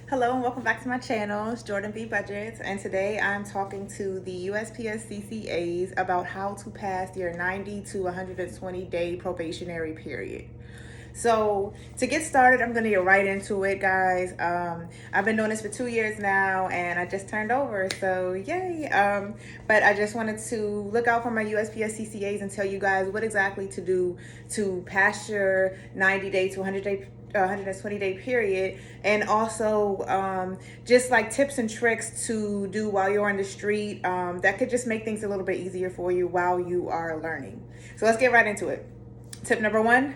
Hello and welcome back to my channel. It's Jordan B Budgets, and today I'm talking to the USPS CCAs about how to pass your 90 to 120 day probationary period. So to get started, I'm gonna get right into it, guys. I've been doing this for 2 years now, and I just turned over, so yay! But I just wanted to look out for my USPS CCAs and tell you guys what exactly to do to pass your 90 day to 120 day period, and also just like tips and tricks to do while you're on the street that could just make things a little bit easier for you while you are learning. So let's get right into it. Tip number one,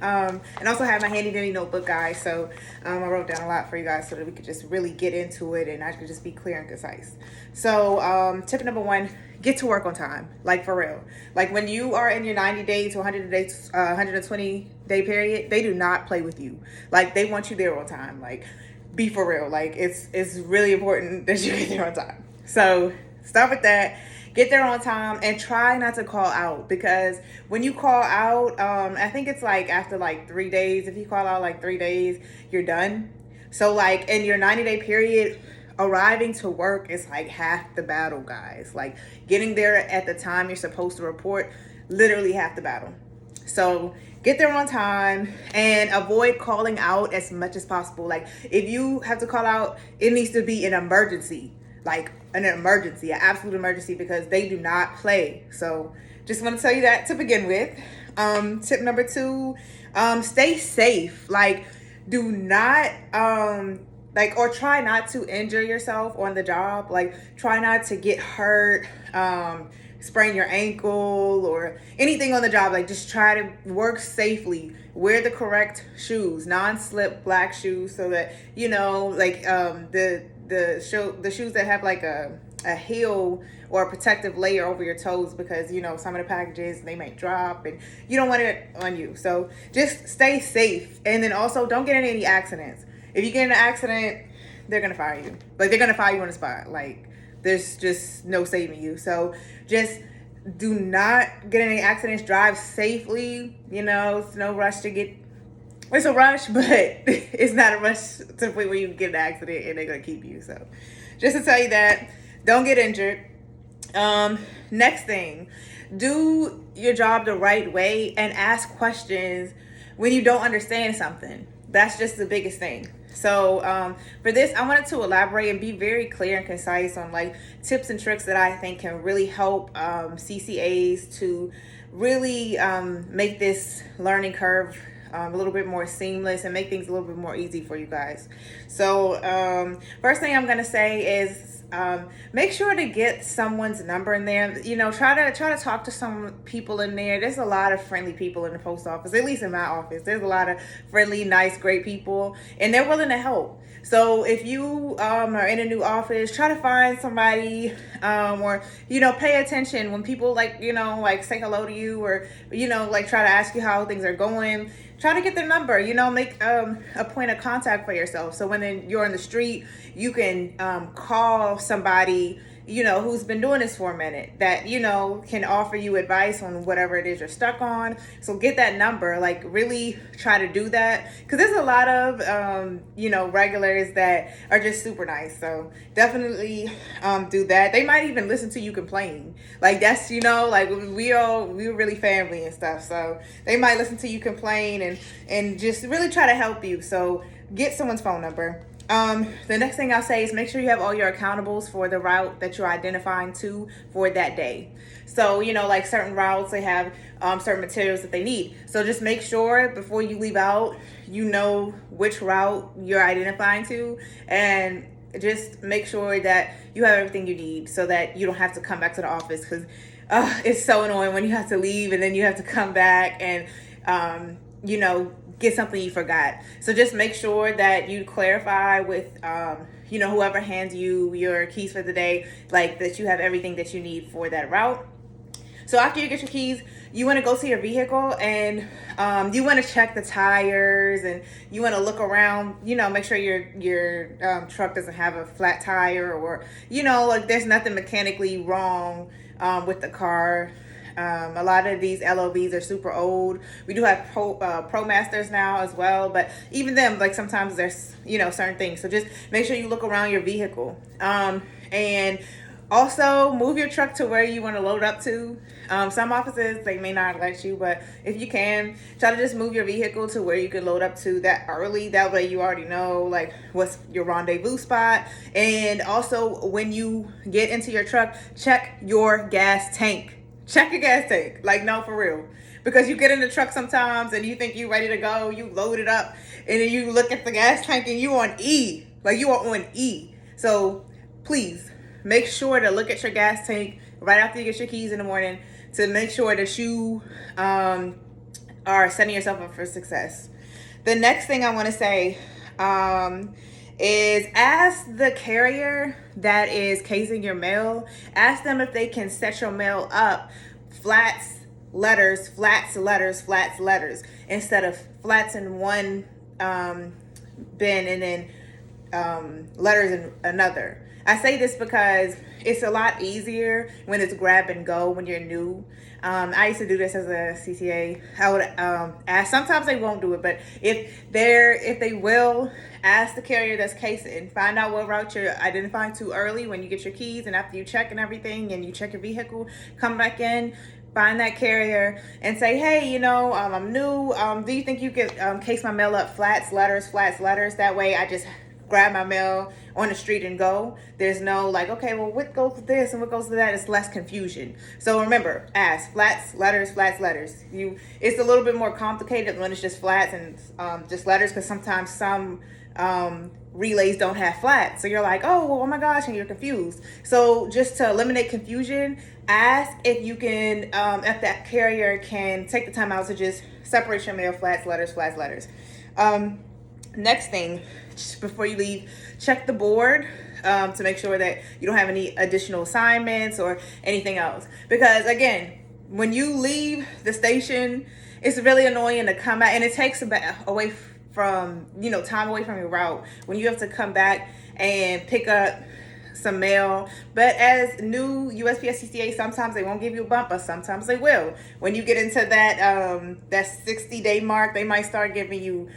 and also have my handy dandy notebook, guys. So I wrote down a lot for you guys so that we could just really get into it and I could just be clear and concise. So tip number one, get to work on time, like for real. Like when you are in your 90 days to 120 day period, they do not play with you. Like they want you there on time. Like be for real. Like it's really important that you get there on time. So start with that. Get there on time and try not to call out, because when you call out, I think it's like after like 3 days, if you call out like 3 days, you're done. So like in your 90-day period, arriving to work is like half the battle, guys. Like getting there at the time you're supposed to report, literally half the battle. So get there on time and avoid calling out as much as possible. Like if you have to call out, it needs to be an emergency, like an emergency, an absolute emergency, because they do not play. So just want to tell you that to begin with. Tip number two, stay safe. Like do not or try not to injure yourself on the job. Like try not to get hurt, sprain your ankle or anything on the job. Like just try to work safely. Wear the correct shoes, non-slip black shoes, so that the shoes that have like a heel or a protective layer over your toes, because some of the packages, they might drop and you don't want it on you. So just stay safe, and then also don't get in any accidents. If you get in an accident, they're gonna fire you. Like they're gonna fire you on the spot. Like there's just no saving you. So just do not get in any accidents. Drive safely. It's no rush to get. It's a rush, but it's not a rush to the point where you get an accident and they're gonna keep you. So just to tell you that, don't get injured. Next thing, do your job the right way and ask questions when you don't understand something. That's just the biggest thing. So for this, I wanted to elaborate and be very clear and concise on like tips and tricks that I think can really help CCAs to really make this learning curve a little bit more seamless and make things a little bit more easy for you guys. So first thing I'm gonna say is make sure to get someone's number in there. Try to talk to some people in there. There's a lot of friendly people in the post office, at least in my office. There's a lot of friendly, nice, great people, and they're willing to help. So if you are in a new office, try to find somebody, or pay attention when people like say hello to you, or like try to ask you how things are going. Try to get their number. Make a point of contact for yourself, so when you're on the street, you can call somebody who's been doing this for a minute, that can offer you advice on whatever it is you're stuck on. So get that number. Like really try to do that, because there's a lot of regulars that are just super nice. So definitely do that. They might even listen to you complain. Like that's like we're really family and stuff, so they might listen to you complain and just really try to help you. So get someone's phone number. The next thing I'll say is make sure you have all your accountables for the route that you're identifying to for that day. So, like certain routes, they have certain materials that they need. So just make sure before you leave out, which route you're identifying to, and just make sure that you have everything you need so that you don't have to come back to the office, because it's so annoying when you have to leave and then you have to come back and, get something you forgot. So just make sure that you clarify with whoever hands you your keys for the day, like that you have everything that you need for that route. So after you get your keys, you want to go to your vehicle, and you want to check the tires, and you want to look around, make sure your truck doesn't have a flat tire, or like there's nothing mechanically wrong with the car. A lot of these LOVs are super old. We do have Pro Masters now as well, but even them, like sometimes there's, certain things. So just make sure you look around your vehicle. And also move your truck to where you want to load up to. Some offices, they may not let you, but if you can, try to just move your vehicle to where you can load up to that early. That way you already know like what's your rendezvous spot. And also when you get into your truck, check your gas tank. Check your gas tank. Like, no, for real. Because you get in the truck sometimes and you think you're ready to go, you load it up, and then you look at the gas tank and you on E. Like, you are on E. So please make sure to look at your gas tank right after you get your keys in the morning to make sure that you are setting yourself up for success. The next thing I want to say is ask the carrier that is casing your mail, ask them if they can set your mail up flats, letters, flats, letters, flats, letters, instead of flats in one bin and then letters in another. I say this because it's a lot easier when it's grab and go when you're new. I used to do this as a CCA. I would ask. Sometimes they won't do it, but if they will, ask the carrier that's casing. Find out what route you're identifying too early when you get your keys, and after you check and everything, and you check your vehicle, come back in. Find that carrier and say, hey, I'm new. Do you think you could case my mail up flats, letters, flats, letters? That way I just grab my mail on the street and go. There's no like, okay, well, what goes to this and what goes to that? It's less confusion. So remember, ask flats, letters, flats, letters. It's a little bit more complicated when it's just flats and just letters, because sometimes some relays don't have flats. So you're like, oh my gosh, and you're confused. So just to eliminate confusion, ask if you can, if that carrier can take the time out to just separate your mail, flats, letters, flats, letters. Next thing, just before you leave, check the board to make sure that you don't have any additional assignments or anything else. Because again, when you leave the station, it's really annoying to come back, and it takes away from, time away from your route when you have to come back and pick up some mail. But as new USPS CCA, sometimes they won't give you a bump, but sometimes they will. When you get into that 60-day mark, they might start giving you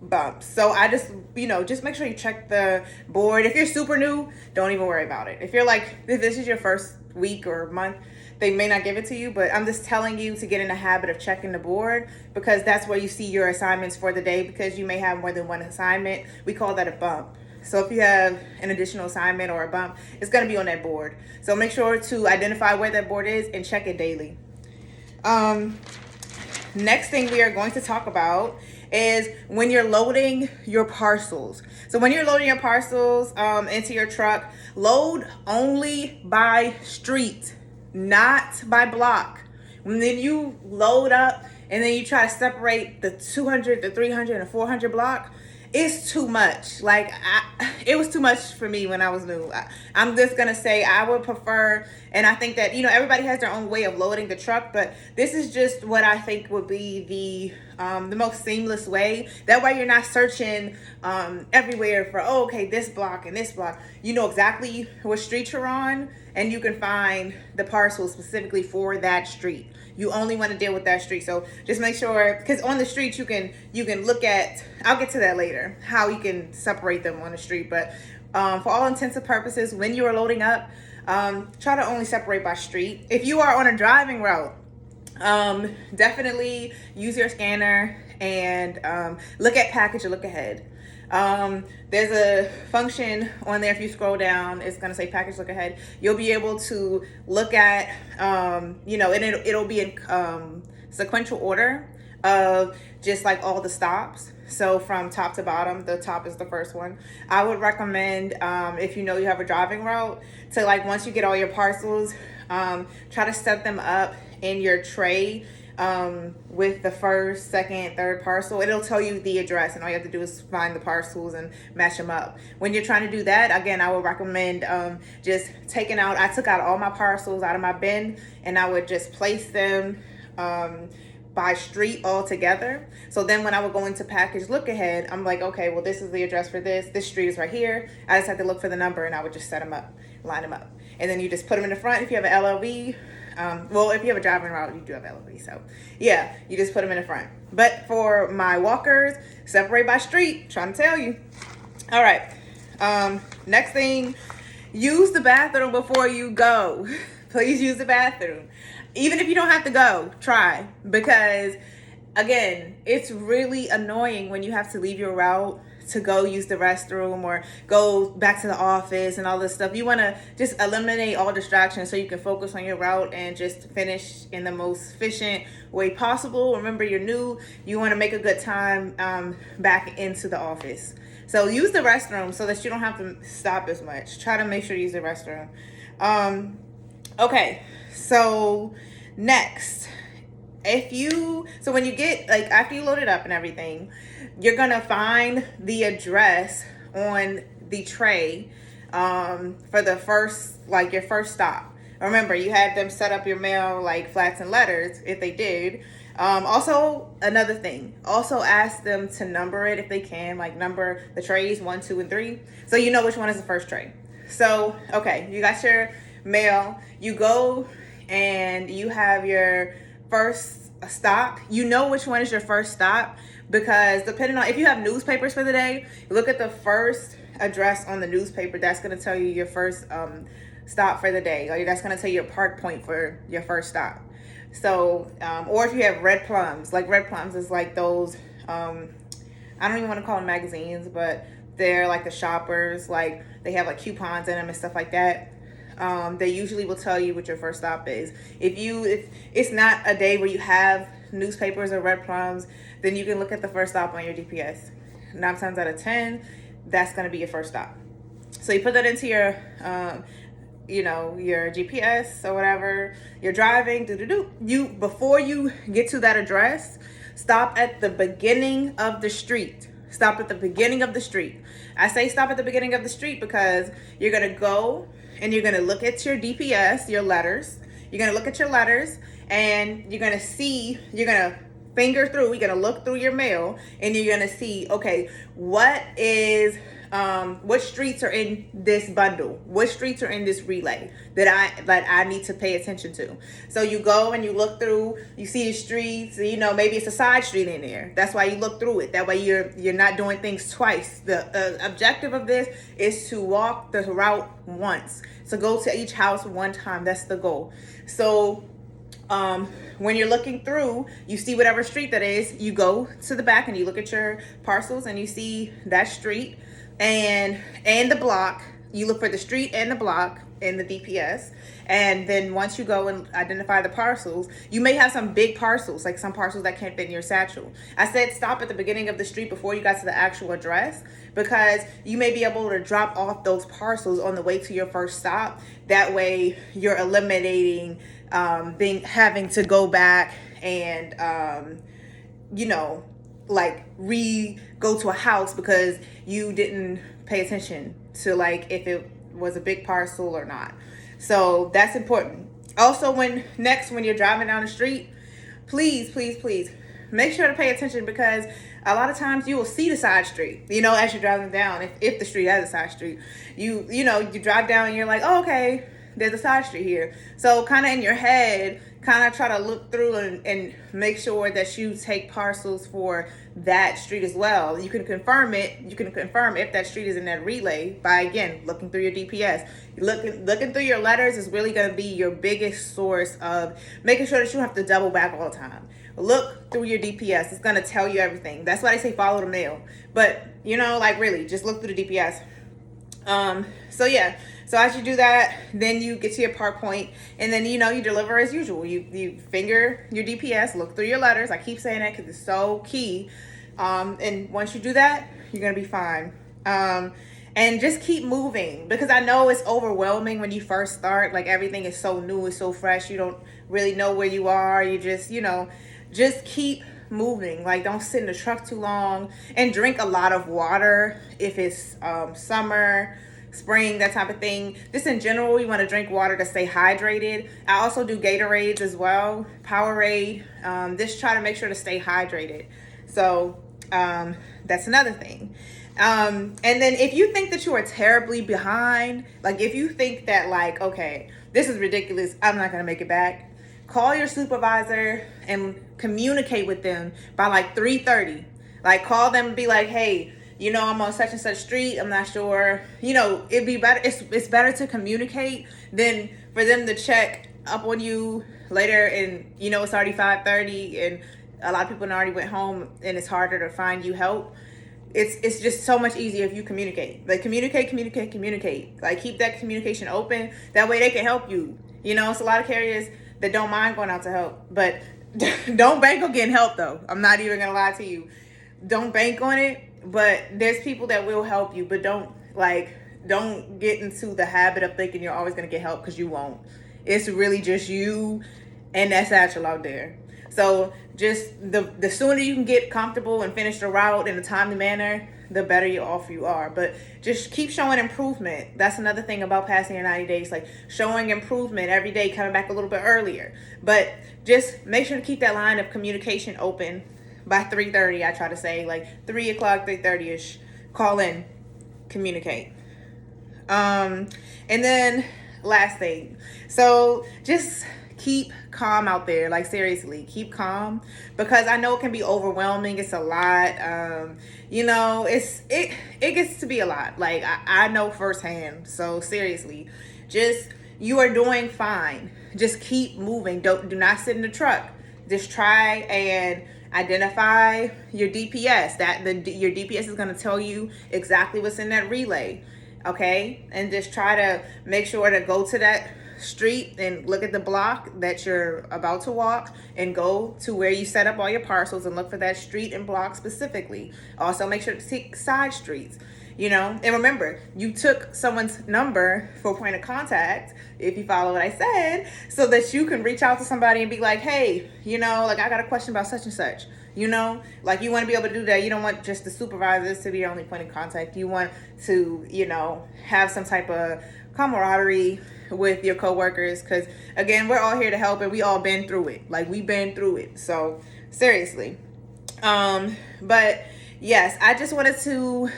bumps. So I just make sure you check the board. If you're super new, don't even worry about it. If you're like, if this is your first week or month, they may not give it to you, but I'm just telling you to get in the habit of checking the board, because that's where you see your assignments for the day, because you may have more than one assignment. We call that a bump. So if you have an additional assignment or a bump, it's going to be on that board. So make sure to identify where that board is and check it daily. Next thing we are going to talk about is when you're loading your parcels. So when you're loading your parcels into your truck, load only by street, not by block. When then you load up and then you try to separate the 200, the 300, and the 400 block, it's too much. Like, it was too much for me when I was new. I'm just gonna say I would prefer, and I think that everybody has their own way of loading the truck, but this is just what I think would be the most seamless way. That way you're not searching everywhere for okay, this block and this block. You know exactly what street you're on, and you can find the parcel specifically for that street. You only want to deal with that street. So just make sure, because on the street you can look at, I'll get to that later, how you can separate them on the street. But for all intents and purposes, when you are loading up, try to only separate by street. If you are on a driving route, definitely use your scanner and look at package or look ahead. There's a function on there. If you scroll down, it's going to say package look ahead. You'll be able to look at, and it'll be in sequential order of just like all the stops. So from top to bottom, the top is the first one. I would recommend, if you have a driving route, to like once you get all your parcels, try to set them up in your tray with the first, second, third parcel. It'll tell you the address, and all you have to do is find the parcels and match them up. When you're trying to do that, again, I would recommend just I took out all my parcels out of my bin, and I would just place them by street all together. So then when I would go into package look ahead, I'm like, okay, well, this is the address for this street is right here. I just had to look for the number, and I would just set them up, line them up, and then you just put them in the front. If you have an LLV, Well, if you have a driving route, you do have elevators. So yeah, you just put them in the front. But for my walkers, separate by street. Trying to tell you. All right. Next thing, use the bathroom before you go. Please use the bathroom. Even if you don't have to go, try. Because again, it's really annoying when you have to leave your route to go use the restroom or go back to the office and all this stuff. You want to just eliminate all distractions so you can focus on your route and just finish in the most efficient way possible. Remember, you're new. You want to make a good time back into the office. So use the restroom so that you don't have to stop as much. Try to make sure you use the restroom. Okay, so next. So when you get, like, after you load it up and everything, you're gonna find the address on the tray for the first, like, your first stop. Remember, you had them set up your mail like flats and letters if they did. Also, another thing, also ask them to number it if they can, like number the trays 1, 2, and 3, so you know which one is the first tray. So okay, you got your mail, you go and you have your first stop. You know which one is your first stop because depending on if you have newspapers for the day, look at the first address on the newspaper. That's going to tell you your first stop for the day. Like, that's going to tell you your park point for your first stop. So or if you have red plums, like red plums is like those I don't even want to call them magazines, but they're like the shoppers, like they have like coupons in them and stuff like that. They usually will tell you what your first stop is. If it's not a day where you have newspapers or red plums, then you can look at the first stop on your GPS. 9 times out of 10, that's going to be your first stop. So you put that into your, your GPS or whatever. You're driving. Before you get to that address, stop at the beginning of the street. Stop at the beginning of the street. I say stop at the beginning of the street because you're going to go and you're going to look at your DPS, your letters. You're going to look at your letters and you're going to finger through, you're going to look through your mail and you're going to see, okay, what streets are in this bundle? What streets are in this relay that I need to pay attention to? So you go and you look through, you see the streets, maybe it's a side street in there. That's why you look through it. That way you're not doing things twice. The objective of this is to walk the route once. So go to each house one time. That's the goal. So when you're looking through, you see whatever street that is, you go to the back and you look at your parcels and you see that street and the block. You look for the street and the block in the DPS. And then once you go and identify the parcels, you may have some big parcels, like some parcels that can't fit in your satchel. I said stop at the beginning of the street before you got to the actual address because you may be able to drop off those parcels on the way to your first stop. That way you're eliminating having to go back and go to a house because you didn't pay attention to like if it was a big parcel or not. So that's important. Also, when you're driving down the street, please make sure to pay attention because a lot of times you will see the side street, as you're driving down. If the street has a side street, you drive down and you're like, oh, okay, there's a side street here. So kind of in your head, kind of try to look through and make sure that you take parcels for that street as well. You can confirm it. You can confirm if that street is in that relay by, again, looking through your DPS. Looking through your letters is really going to be your biggest source of making sure that you don't have to double back all the time. Look through your DPS. It's going to tell you everything. That's why they say follow the mail. But, really, just look through the DPS. So as you do that, then you get to your park point and then, you deliver as usual. You finger your DPS, look through your letters. I keep saying that because it's so key. And once you do that, you're going to be fine. And just keep moving because I know it's overwhelming when you first start. Like everything is so new, it's so fresh. You don't really know where you are. You just keep moving. Like don't sit in the truck too long and drink a lot of water if it's summer, spring, that type of thing. Just in general, you want to drink water to stay hydrated. I also do Gatorades as well, Powerade. Just try to make sure to stay hydrated. So that's another thing. And then if you think that you are terribly behind, like if you think that like, okay, this is ridiculous, I'm not going to make it back, call your supervisor and communicate with them by like 3:30. Like call them and be like, hey, you know, I'm on such and such street, I'm not sure, you know, it'd be better, it's better to communicate than for them to check up on you later and, you know, it's already 5:30 and a lot of people already went home and it's harder to find you help. It's just so much easier if you communicate. Like communicate. Like keep that communication open. That way they can help you. You know, it's a lot of carriers that don't mind going out to help, but don't bank on getting help though. I'm not even gonna lie to you. Don't bank on it, but there's people that will help you, but don't get into the habit of thinking you're always gonna get help, because you won't. It's really just you and that satchel out there. So just the sooner you can get comfortable and finish the route in a timely manner, the better off you are. But just keep showing improvement. That's another thing about passing your 90 days, like showing improvement every day, coming back a little bit earlier. But just make sure to keep that line of communication open by 3:30. I try to say like 3 o'clock, 3:30ish, call in, communicate. And then last thing, so just keep calm out there. Like seriously, keep calm, because I know it can be overwhelming. It's a lot. You know, it gets to be a lot. Like I know firsthand. So seriously, just, you are doing fine. Just keep moving. Do not sit in the truck. Just try and identify your DPS. Your DPS is going to tell you exactly what's in that relay. Okay, and just try to make sure to go to that street and look at the block that you're about to walk, and go to where you set up all your parcels and look for that street and block specifically. Also make sure to take side streets, you know, and remember, you took someone's number for point of contact, if you follow what I said, so that you can reach out to somebody and be like, hey, you know, like I got a question about such and such. You know, like you want to be able to do that. You don't want just the supervisors to be your only point of contact. You want to, you know, have some type of camaraderie with your coworkers, because again, we're all here to help, and we all been through it. Like we've been through it. So seriously. But yes, I just wanted to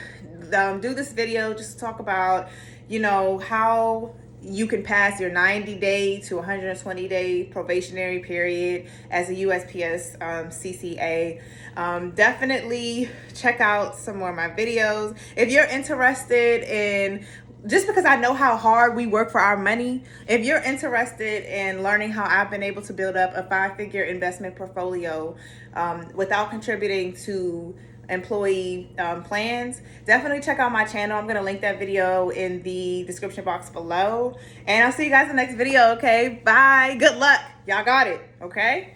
do this video just to talk about, you know, how you can pass your 90-day to 120-day probationary period as a USPS CCA. Definitely check out some more of my videos. If you're interested in, just because I know how hard we work for our money, if you're interested in learning how I've been able to build up a 5-figure investment portfolio without contributing to employee plans, definitely check out my channel. I'm going to link that video in the description box below. And I'll see you guys in the next video, okay? Bye. Good luck. Y'all got it, okay?